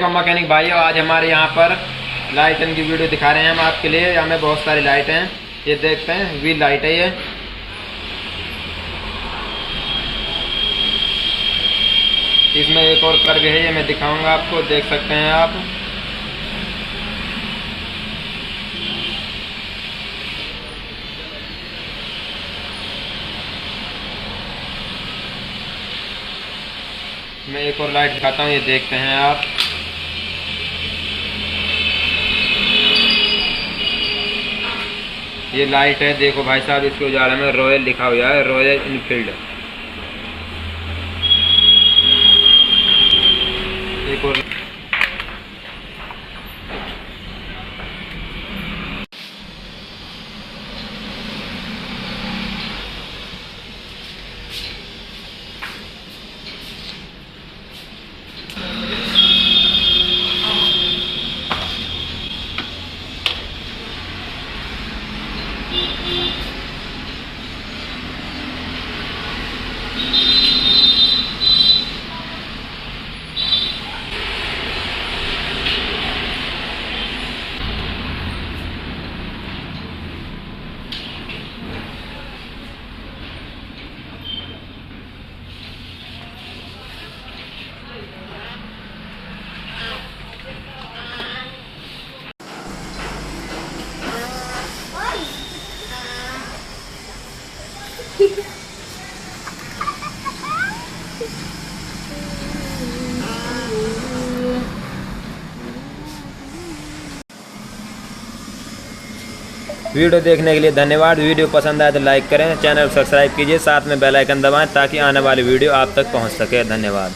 वालेकुम मैकेनिक भाइयों, आज हमारे यहाँ पर लाइटन की वीडियो दिखा रहे हैं हम आपके लिए। हमें बहुत सारी लाइट हैं, ये देखते हैं व्हील लाइट है ये। इसमें एक और कर्व है, ये मैं दिखाऊंगा आपको, देख सकते हैं आप। मैं एक और लाइट दिखाता हूँ, ये देखते हैं आप। ये लाइट है, देखो भाई साहब, इसके उजाले में रॉयल लिखा हुआ है, रॉयल इनफील्ड। एक और वीडियो देखने के लिए धन्यवाद। वीडियो पसंद आए तो लाइक करें, चैनल सब्सक्राइब कीजिए, साथ में बेल आइकन दबाएं ताकि आने वाली वीडियो आप तक पहुंच सके। धन्यवाद।